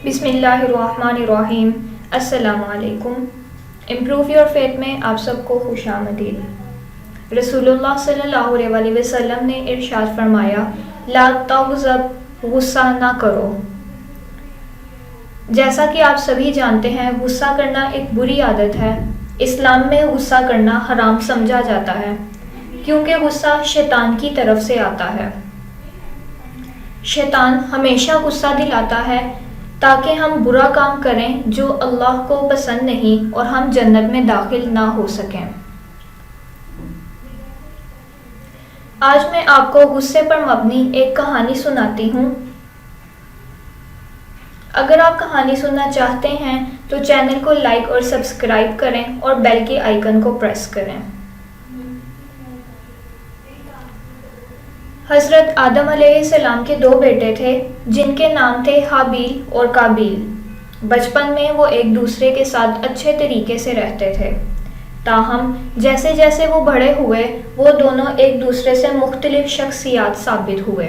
بسم اللہ الرحمن الرحیم۔ السلام علیکم۔ امپروو یور فیتھ میں آپ سب کو خوش آمدید۔ رسول اللہ صلی اللہ علیہ وسلم نے ارشاد فرمایا، لا تغضب، غصہ نہ کرو۔ جیسا کہ آپ سبھی جانتے ہیں، غصہ کرنا ایک بری عادت ہے۔ اسلام میں غصہ کرنا حرام سمجھا جاتا ہے، کیونکہ غصہ شیطان کی طرف سے آتا ہے۔ شیطان ہمیشہ غصہ دلاتا ہے تاکہ ہم برا کام کریں جو اللہ کو پسند نہیں اور ہم جنت میں داخل نہ ہو سکیں۔ آج میں آپ کو غصے پر مبنی ایک کہانی سناتی ہوں۔ اگر آپ کہانی سننا چاہتے ہیں تو چینل کو لائک اور سبسکرائب کریں اور بیل کے آئیکن کو پریس کریں۔ حضرت آدم علیہ السلام کے 2 بیٹے تھے جن کے نام تھے حابیل اور قابیل۔ بچپن میں وہ ایک دوسرے کے ساتھ اچھے طریقے سے رہتے تھے، تاہم جیسے جیسے وہ بڑے ہوئے وہ دونوں ایک دوسرے سے مختلف شخصیات ثابت ہوئے۔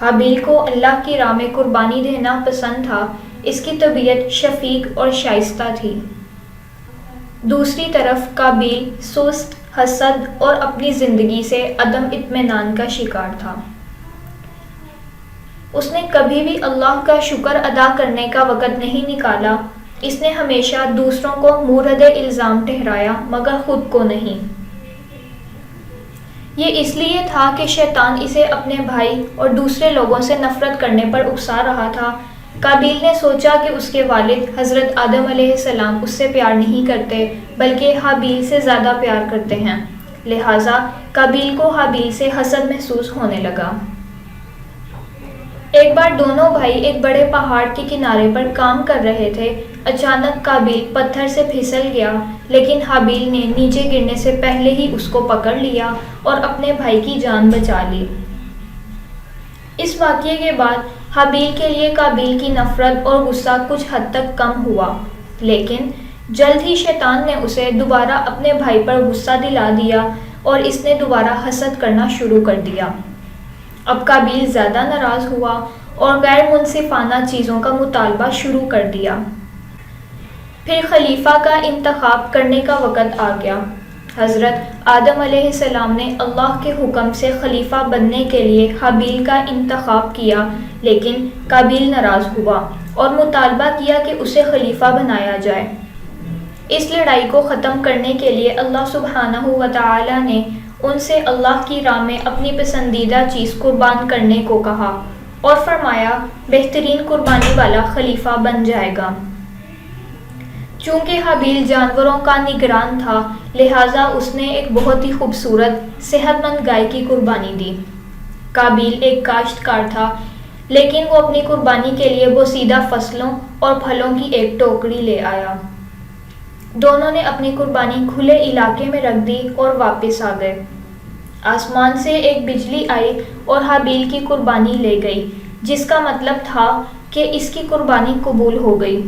حابیل کو اللہ کی راہ میں قربانی دینا پسند تھا، اس کی طبیعت شفیق اور شائستہ تھی۔ دوسری طرف قابیل سست، حسد اور اپنی زندگی سے عدم اطمینان کا شکار تھا۔ اس نے کبھی بھی اللہ کا شکر ادا کرنے کا وقت نہیں نکالا۔ اس نے ہمیشہ دوسروں کو مورد الزام ٹھہرایا مگر خود کو نہیں۔ یہ اس لیے تھا کہ شیطان اسے اپنے بھائی اور دوسرے لوگوں سے نفرت کرنے پر اکسا رہا تھا۔ قابیل نے سوچا کہ اس کے والد حضرت آدم علیہ السلام اس سے پیار نہیں کرتے بلکہ حابیل سے زیادہ پیار کرتے ہیں، لہٰذا قابیل کو حابیل سے حسد محسوس ہونے لگا۔ ایک بار دونوں بھائی ایک بڑے پہاڑ کے کنارے پر کام کر رہے تھے۔ اچانک قابیل پتھر سے پھسل گیا، لیکن حابیل نے نیچے گرنے سے پہلے ہی اس کو پکڑ لیا اور اپنے بھائی کی جان بچا لی۔ اس واقعے کے بعد حابیل کے لیے قابیل کی نفرت اور غصہ کچھ حد تک کم ہوا، لیکن جلد ہی شیطان نے اسے دوبارہ اپنے بھائی پر غصہ دلا دیا اور اس نے دوبارہ حسد کرنا شروع کر دیا۔ اب قابیل زیادہ ناراض ہوا اور غیر منصفانہ چیزوں کا مطالبہ شروع کر دیا۔ پھر خلیفہ کا انتخاب کرنے کا وقت آ گیا۔ حضرت آدم علیہ السلام نے اللہ کے حکم سے خلیفہ بننے کے لیے حابیل کا انتخاب کیا، لیکن قابیل ناراض ہوا اور مطالبہ کیا کہ اسے خلیفہ بنایا جائے۔ اس لڑائی کو ختم کرنے کے لیے اللہ سبحانہ و تعالی نے ان سے اللہ کی راہ میں اپنی پسندیدہ چیز قربان کرنے کو کہا اور فرمایا، بہترین قربانی والا خلیفہ بن جائے گا۔ چونکہ حابیل جانوروں کا نگران تھا، لہٰذا اس نے ایک بہت ہی خوبصورت صحت مند گائے کی قربانی دی۔ قابیل ایک کاشتکار تھا، لیکن وہ اپنی قربانی کے لیے بوسیدہ فصلوں اور پھلوں کی ایک ٹوکری لے آیا۔ دونوں نے اپنی قربانی کھلے علاقے میں رکھ دی اور واپس آ گئے۔ آسمان سے ایک بجلی آئی اور حابیل کی قربانی لے گئی، جس کا مطلب تھا کہ اس کی قربانی قبول ہو گئی۔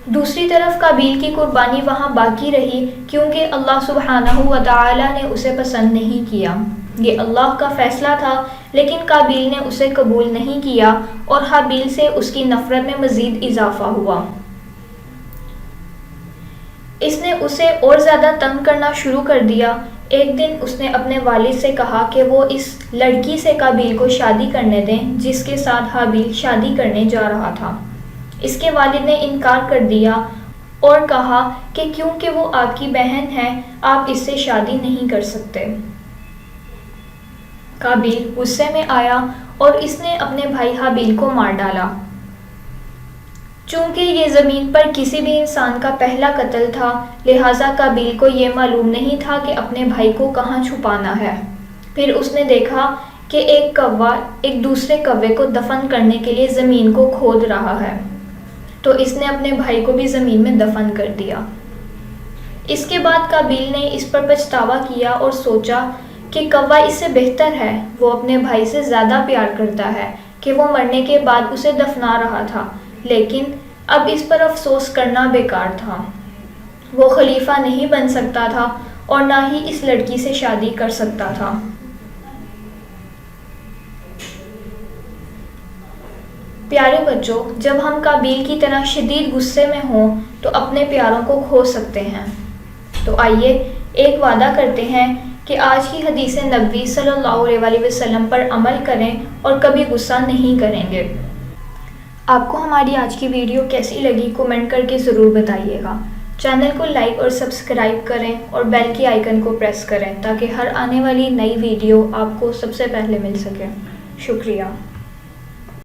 دوسری طرف قابیل کی قربانی وہاں باقی رہی کیونکہ اللہ سبحانہ و تعالی نے اسے پسند نہیں کیا۔ یہ اللہ کا فیصلہ تھا، لیکن قابیل نے اسے قبول نہیں کیا اور حابیل سے اس کی نفرت میں مزید اضافہ ہوا۔ اس نے اسے اور زیادہ تنگ کرنا شروع کر دیا۔ ایک دن اس نے اپنے والد سے کہا کہ وہ اس لڑکی سے قابیل کو شادی کرنے دیں جس کے ساتھ حابیل شادی کرنے جا رہا تھا۔ اس کے والد نے انکار کر دیا اور کہا کہ کیونکہ وہ آپ کی بہن ہے آپ اس سے شادی نہیں کر سکتے۔ قابیل غصے میں آیا اور اس نے اپنے بھائی حابیل کو مار ڈالا۔ چونکہ یہ زمین پر کسی بھی انسان کا پہلا قتل تھا، لہٰذا قابیل کو یہ معلوم نہیں تھا کہ اپنے بھائی کو کہاں چھپانا ہے۔ پھر اس نے دیکھا کہ ایک کوا ایک دوسرے کوے کو دفن کرنے کے لیے زمین کو کھود رہا ہے، تو اس نے اپنے بھائی کو بھی زمین میں دفن کر دیا۔ اس کے بعد قابیل نے اس پر پچھتاوا کیا اور سوچا کہ کوا اس سے بہتر ہے، وہ اپنے بھائی سے زیادہ پیار کرتا ہے کہ وہ مرنے کے بعد اسے دفنا رہا تھا، لیکن اب اس پر افسوس کرنا بیکار تھا۔ وہ خلیفہ نہیں بن سکتا تھا اور نہ ہی اس لڑکی سے شادی کر سکتا تھا۔ پیارے بچوں، جب ہم قابیل کی طرح شدید غصے میں ہوں تو اپنے پیاروں کو کھو سکتے ہیں۔ تو آئیے ایک وعدہ کرتے ہیں کہ آج کی حدیث نبوی صلی اللہ علیہ وسلم پر عمل کریں اور کبھی غصہ نہیں کریں گے۔ آپ کو ہماری آج کی ویڈیو کیسی لگی کمنٹ کر کے ضرور بتائیے گا۔ چینل کو لائک اور سبسکرائب کریں اور بیل کی آئیکن کو پریس کریں تاکہ ہر آنے والی نئی ویڈیو آپ کو سب سے پہلے مل سکے۔ شکریہ۔